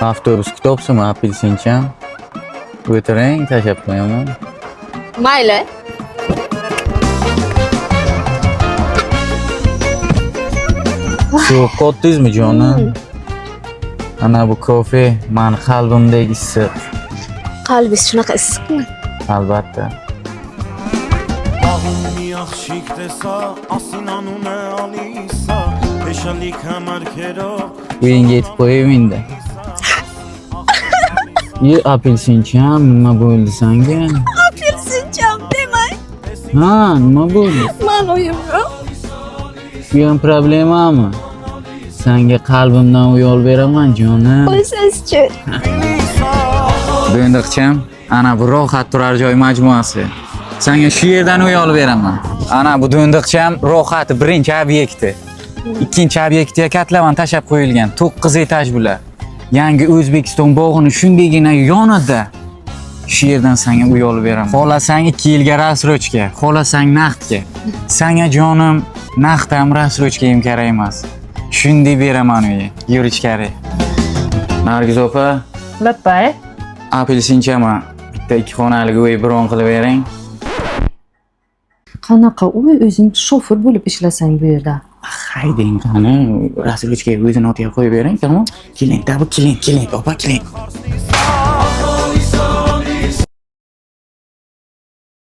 Avtobus kutobsizmi, apelsincham? O'tiring, tashlab qo'yaman. Mayli. Sovuq qotdingizmi jonim? Ana bu kofe mani qalbimdagi issiq. Qalbingiz shunaqa issiqmi? Albatta. Uyingga yetib qo'yaymi endi. Apelsincham, nima bo'ldi senga? Apelsincham demang. Ha, nima bo'ldi? Men uyim yo'q. Bu ham problemami? Senga qalbimdan uy olib beraman jonim. Qo'ysangizchi. Bo'yndiqcham, ana bu rohat turar joy majmuasi. Senga shu yerdan uy olib beraman. Ana bu do'ndiqcham ro'yxati birinchi obyekti. Ikkinchi obyektiga katlavan tashab qo'yilgan 9 etaj bular. Yangi O'zbekiston bog'ini shundagina yonida. Shu yerdan senga uy olib beraman. Xohlasang 2 yilga rasrochka, xohlasang naqdga. Senga jonim naqd ham rasrochka ham kerak emas. Shunday beraman uyga. Yur ichkari. Nargiz opa, Lappay. apelsinchama bitta 2 xonalik uy bron qilib bering. Qanaqa uy o'zing shofer bo'lib ishlasang bu yerda? Hayding qani, rasrochkaga o'zini otiga qo'yib bering, tamom? Keling, tabi keling, opa keling.